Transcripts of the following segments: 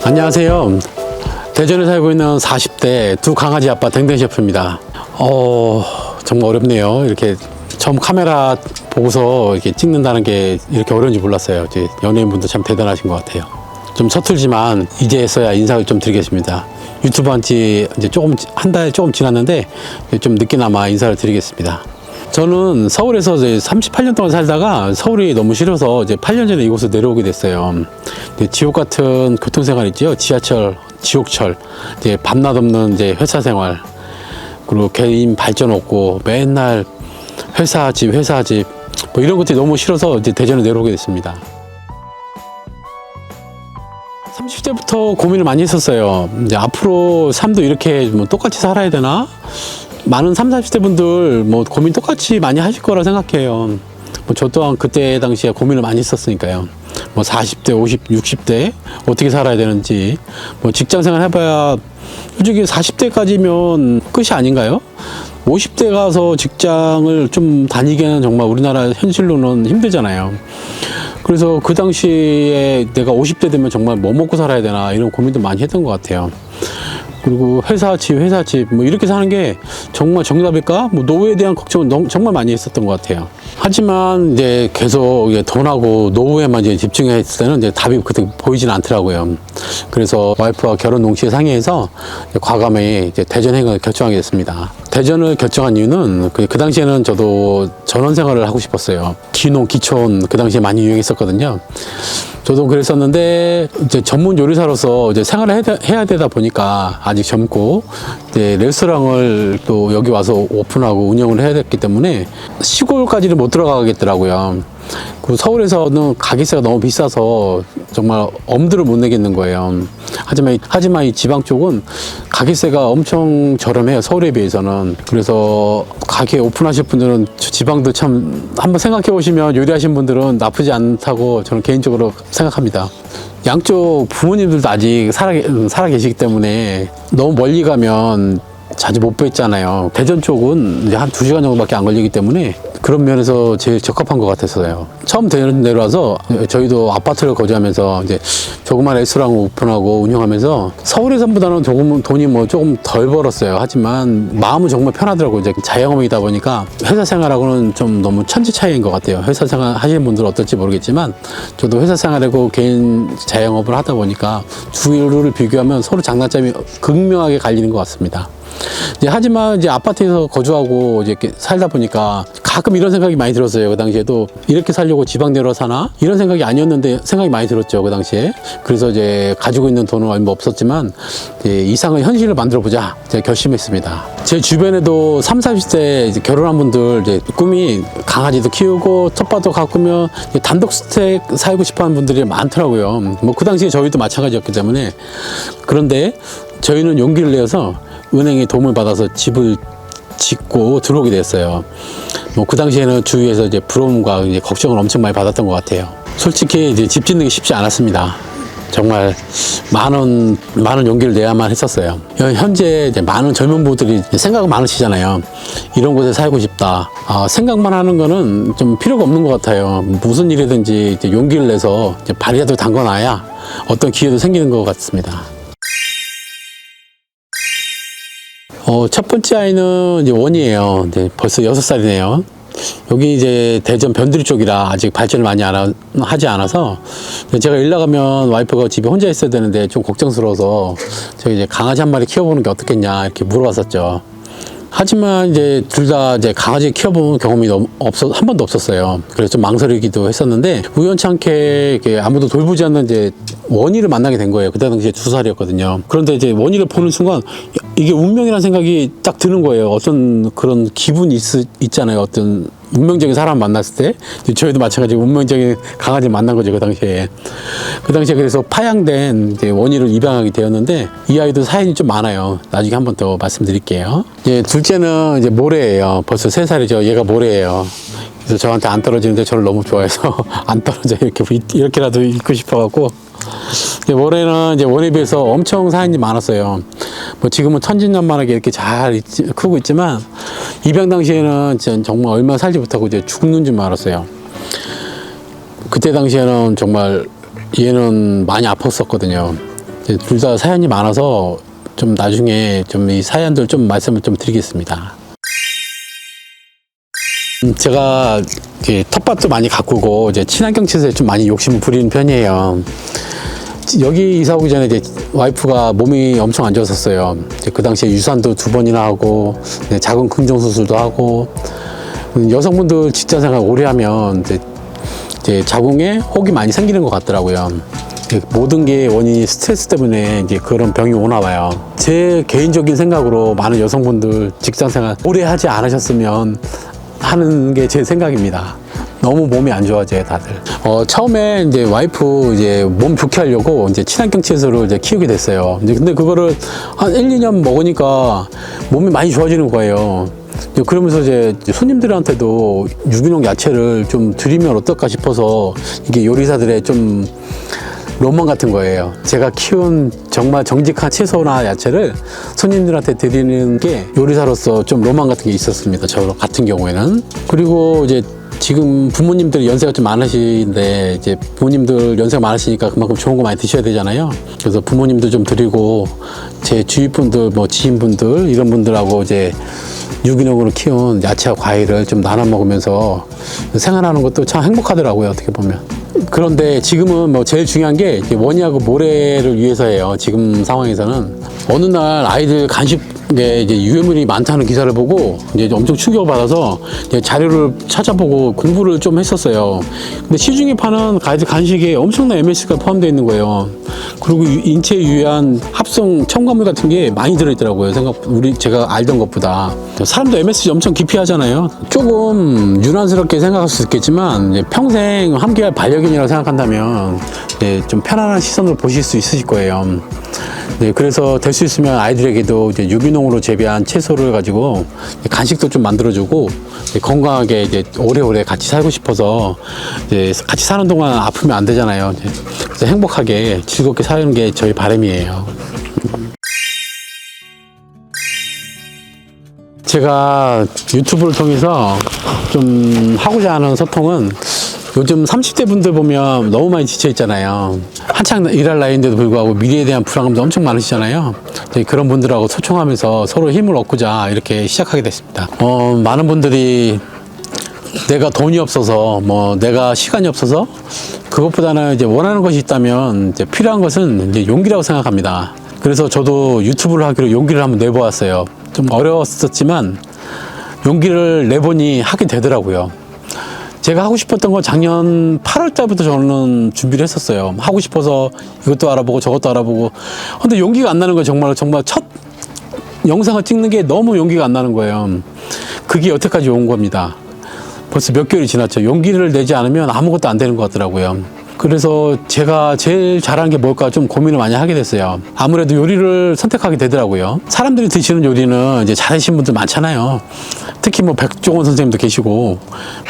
안녕하세요. 대전에 살고 있는 40대 두 강아지 아빠 댕댕 셰프입니다. 정말 어렵네요. 이렇게 처음 카메라 보고서 이렇게 찍는다는 게 이렇게 어려운지 몰랐어요. 이제 연예인분도 참 대단하신 것 같아요. 좀 서툴지만 이제서야 인사를 좀 드리겠습니다. 유튜브 한지 이제 한 달 조금 지났는데 좀 늦게나마 인사를 드리겠습니다. 저는 서울에서 이제 38년 동안 살다가 서울이 너무 싫어서 이제 8년 전에 이곳으로 내려오게 됐어요. 지옥 같은 교통생활 있죠. 지하철, 지옥철, 이제 밤낮 없는 이제 회사 생활, 그리고 개인 발전 없고 맨날 회사 집 뭐 이런 것들이 너무 싫어서 이제 대전에 내려오게 됐습니다. 30대부터 고민을 많이 했었어요. 이제 앞으로 삶도 이렇게 뭐 똑같이 살아야 되나? 많은 30, 40대 분들 뭐 고민 똑같이 많이 하실 거라 생각해요. 뭐 저 또한 그때 당시에 고민을 많이 했었으니까요. 뭐 40대, 50, 60대 어떻게 살아야 되는지, 뭐 직장 생활 해봐야 솔직히 40대까지면 끝이 아닌가요? 50대 가서 직장을 좀 다니기에는 정말 우리나라 현실로는 힘들잖아요. 그래서 그 당시에 내가 50대 되면 정말 뭐 먹고 살아야 되나 이런 고민도 많이 했던 것 같아요. 그리고 회사 집 뭐 이렇게 사는 게 정말 정답일까? 뭐 노후에 대한 걱정은 정말 많이 했었던 것 같아요. 하지만 이제 계속 돈하고 노후에만 이제 집중했을 때는 이제 답이 그때 보이진 않더라고요. 그래서 와이프와 결혼 동시에 상의해서 과감히 이제 대전 행을 결정하게 됐습니다. 대전을 결정한 이유는 그 당시에는 저도 전원 생활을 하고 싶었어요. 귀농, 귀촌 그 당시에 많이 유행했었거든요. 저도 그랬었는데 이제 전문 요리사로서 이제 생활을 해야 되다 보니까 아직 젊고 이제 레스토랑을 또 여기 와서 오픈하고 운영을 해야 됐기 때문에 시골까지는 못 들어가겠더라고요. 그 서울에서는 가게세가 너무 비싸서 정말 엄두를 못 내겠는 거예요. 하지만 이 지방 쪽은 가게세가 엄청 저렴해요. 서울에 비해서는. 그래서 가게 오픈하실 분들은 지방도 참 한번 생각해 보시면 요리하신 분들은 나쁘지 않다고 저는 개인적으로 생각합니다. 양쪽 부모님들도 아직 살아 계시기 때문에 너무 멀리 가면 자주 못 뵙잖아요. 대전 쪽은 이제 한 2시간 정도밖에 안 걸리기 때문에 그런 면에서 제일 적합한 것 같았어요. 처음 대전 내려와서 저희도 아파트를 거주하면서 이제 조그만 레스토랑 오픈하고 운영하면서 서울에서보다는 조금 돈이 뭐 조금 덜 벌었어요. 하지만 마음은 정말 편하더라고요. 이제 자영업이다 보니까 회사 생활하고는 좀 너무 천지 차이인 것 같아요. 회사 생활 하시는 분들은 어떨지 모르겠지만 저도 회사 생활하고 개인 자영업을 하다 보니까 두류를 비교하면 서로 장단점이 극명하게 갈리는 것 같습니다. 하지만 이제 아파트에서 거주하고 이제 이렇게 살다 보니까 가끔 이런 생각이 많이 들었어요. 그 당시에도 이렇게 살려고 지방 내려 사나? 이런 생각이 아니었는데 생각이 많이 들었죠. 그 당시에. 그래서 이제 가지고 있는 돈은 얼마 없었지만 이제 이상의 현실을 만들어 보자 제가 결심했습니다. 제 주변에도 30, 40대 이제 결혼한 분들 이제 꿈이 강아지도 키우고 텃밭도 가꾸면 단독 주택 살고 싶어 하는 분들이 많더라고요. 뭐 그 당시에 저희도 마찬가지였기 때문에. 그런데 저희는 용기를 내서 은행의 도움을 받아서 집을 짓고 들어오게 됐어요. 뭐 그 당시에는 주위에서 이제 부러움과 이제 걱정을 엄청 많이 받았던 것 같아요. 솔직히 이제 집 짓는 게 쉽지 않았습니다. 정말 많은 용기를 내야만 했었어요. 현재 이제 많은 젊은 분들이 생각이 많으시잖아요. 이런 곳에 살고 싶다. 생각만 하는 거는 좀 필요가 없는 것 같아요. 무슨 일이든지 이제 용기를 내서 이제 발이라도 담궈놔야 어떤 기회도 생기는 것 같습니다. 첫 번째 아이는 이제 원이에요. 이제 벌써 6살이네요. 여기 이제 대전 변두리 쪽이라 아직 발전을 많이 하지 않아서 제가 일 나가면 와이프가 집에 혼자 있어야 되는데 좀 걱정스러워서 제가 이제 강아지 한 마리 키워보는 게 어떻겠냐 이렇게 물어봤었죠. 하지만 이제 둘 다 이제 강아지 키워본 경험이 한 번도 없었어요. 그래서 좀 망설이기도 했었는데 우연찮게 이렇게 아무도 돌보지 않는 이제 원희를 만나게 된 거예요. 그때 당시에 2살이었거든요. 그런데 이제 원희를 보는 순간 이게 운명이라는 생각이 딱 드는 거예요. 어떤 그런 기분이 있잖아요. 어떤 운명적인 사람 만났을 때 저희도 마찬가지로 운명적인 강아지 만난 거죠. 그 당시에 그래서 파양된 이제 원희를 입양하게 되었는데 이 아이도 사연이 좀 많아요. 나중에 한 번 더 말씀드릴게요. 이제 둘째는 이제 모래예요. 벌써 3살이죠. 얘가 모래예요. 그래서 저한테 안 떨어지는데 저를 너무 좋아해서 안 떨어져 이렇게라도 입고 싶어갖고 모래는 이제 원에 비해서 엄청 사연이 많았어요. 뭐 지금은 천진난만하게 이렇게 잘 크고 있지만 입양 당시에는 정말 얼마 살지 못하고 이제 죽는 줄 알았어요. 그때 당시에는 정말 얘는 많이 아팠었거든요. 둘 다 사연이 많아서 좀 나중에 좀 이 사연들 좀 말씀을 좀 드리겠습니다. 제가 텃밭도 많이 가꾸고 이제 친환경 채소에 좀 많이 욕심을 부리는 편이에요. 여기 이사 오기 전에 이제 와이프가 몸이 엄청 안 좋았었어요. 그 당시에 유산도 2번이나 하고 작은 긍정 수술도 하고, 여성분들 직장생활 오래 하면 이제 자궁에 혹이 많이 생기는 것 같더라고요. 모든 게 원인이 스트레스 때문에 이제 그런 병이 오나 봐요. 제 개인적인 생각으로 많은 여성분들 직장생활 오래 하지 않으셨으면 하는 게 제 생각입니다. 너무 몸이 안 좋아져요, 다들. 처음에 이제 와이프 이제 몸 좋게 하려고 이제 친환경 채소를 이제 키우게 됐어요. 근데 그거를 한 1, 2년 먹으니까 몸이 많이 좋아지는 거예요. 그러면서 이제 손님들한테도 유기농 야채를 좀 드리면 어떨까 싶어서 이게 요리사들의 좀 로망 같은 거예요. 제가 키운 정말 정직한 채소나 야채를 손님들한테 드리는 게 요리사로서 좀 로망 같은 게 있었습니다. 저 같은 경우에는. 그리고 이제 지금 부모님들 연세가 좀 많으신데 이제 부모님들 연세가 많으시니까 그만큼 좋은 거 많이 드셔야 되잖아요. 그래서 부모님들 좀 드리고 제 주위 분들, 뭐 지인분들 이런 분들하고 이제 유기농으로 키운 야채와 과일을 좀 나눠 먹으면서 생활하는 것도 참 행복하더라고요, 어떻게 보면. 그런데 지금은 뭐 제일 중요한 게 원희하고 모래를 위해서예요. 지금 상황에서는. 어느 날 아이들 간식에 이제 유해물이 많다는 기사를 보고 이제 엄청 충격을 받아서 이제 자료를 찾아보고 공부를 좀 했었어요. 근데 시중에 파는 아이들 간식에 엄청난 MSG가 포함되어 있는 거예요. 그리고 인체에 유해한 합성 첨가물 같은 게 많이 들어있더라고요. 제가 알던 것보다. 사람도 MSG 엄청 기피하잖아요. 조금 유난스럽게 생각할 수 있겠지만 이제 평생 함께할 반려견이라고 생각한다면 좀 편안한 시선으로 보실 수 있으실 거예요. 그래서 될 수 있으면 아이들에게도 이제 유기농으로 재배한 채소를 가지고 간식도 좀 만들어주고 건강하게 이제 오래오래 같이 살고 싶어서 이제 같이 사는 동안 아프면 안 되잖아요. 그래서 행복하게 즐겁게 사는 게 저희 바람이에요. 제가 유튜브를 통해서 좀 하고자 하는 소통은 요즘 30대 분들 보면 너무 많이 지쳐 있잖아요. 한창 일할 나이인데도 불구하고 미래에 대한 불안감도 엄청 많으시잖아요. 그런 분들하고 소통하면서 서로 힘을 얻고자 이렇게 시작하게 됐습니다. 많은 분들이 내가 돈이 없어서 내가 시간이 없어서 그것보다는 이제 원하는 것이 있다면 이제 필요한 것은 이제 용기라고 생각합니다. 그래서 저도 유튜브를 하기로 용기를 한번 내보았어요. 좀 어려웠었지만 용기를 내보니 하게 되더라고요. 제가 하고 싶었던 건 작년 8월 달부터 저는 준비를 했었어요. 하고 싶어서 이것도 알아보고 저것도 알아보고. 근데 용기가 안 나는 거예요. 정말 첫 영상을 찍는 게 너무 용기가 안 나는 거예요. 그게 여태까지 온 겁니다. 벌써 몇 개월이 지났죠. 용기를 내지 않으면 아무것도 안 되는 것 같더라고요. 그래서 제가 제일 잘하는 게 뭘까 좀 고민을 많이 하게 됐어요. 아무래도 요리를 선택하게 되더라고요. 사람들이 드시는 요리는 이제 잘하시는 분들 많잖아요. 특히 백종원 선생님도 계시고.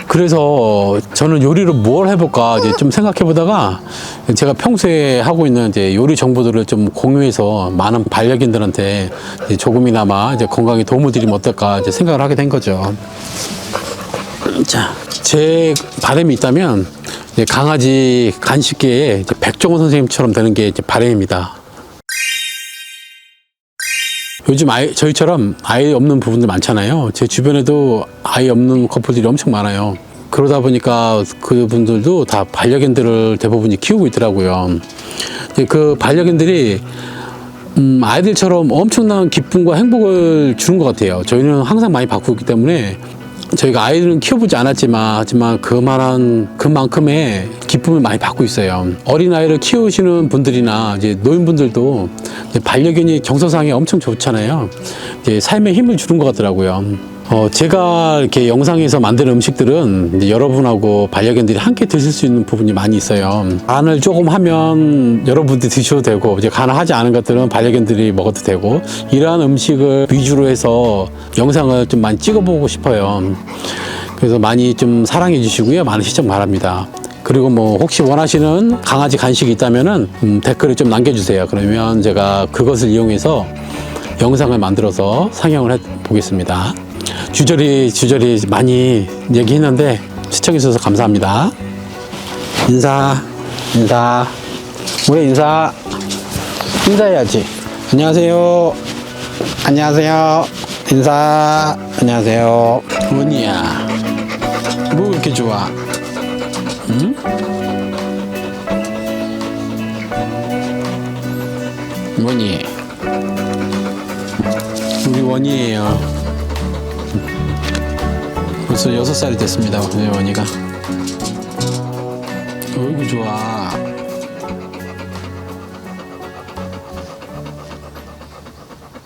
그래서 저는 요리를 뭘 해볼까 이제 좀 생각해 보다가 제가 평소에 하고 있는 이제 요리 정보들을 좀 공유해서 많은 반려견들한테 이제 조금이나마 이제 건강에 도움을 드리면 어떨까 이제 생각을 하게 된 거죠. 자, 제 바람이 있다면 강아지 간식계에 백종원 선생님처럼 되는 게 바람입니다. 요즘 저희처럼 아이 없는 부분들 많잖아요. 제 주변에도 아이 없는 커플들이 엄청 많아요. 그러다 보니까 그분들도 다 반려견들을 대부분이 키우고 있더라고요. 그 반려견들이 아이들처럼 엄청난 기쁨과 행복을 주는 것 같아요. 저희는 항상 많이 바꾸고 있기 때문에 저희가 아이들은 키워보지 않았지만 하지만 그만큼의 기쁨을 많이 받고 있어요. 어린아이를 키우시는 분들이나 이제 노인분들도 이제 반려견이 정서상에 엄청 좋잖아요. 이제 삶에 힘을 주는 것 같더라고요. 제가 이렇게 영상에서 만드는 음식들은 이제 여러분하고 반려견들이 함께 드실 수 있는 부분이 많이 있어요. 간을 조금 하면 여러분들이 드셔도 되고, 이제 간을 하지 않은 것들은 반려견들이 먹어도 되고, 이러한 음식을 위주로 해서 영상을 좀 많이 찍어보고 싶어요. 그래서 많이 좀 사랑해 주시고요. 많은 시청 바랍니다. 그리고 혹시 원하시는 강아지 간식이 있다면은 댓글을 좀 남겨주세요. 그러면 제가 그것을 이용해서 영상을 만들어서 상영을 해 보겠습니다. 주저리 많이 얘기했는데 시청해주셔서 감사합니다. 인사. 우리 인사. 인사해야지. 안녕하세요. 안녕하세요. 인사. 안녕하세요. 원이야. 뭐 그렇게 좋아? 응? 원이. 우리 원이에요. 벌써 6살이 됐습니다. 우리 원이가. 어이구 좋아.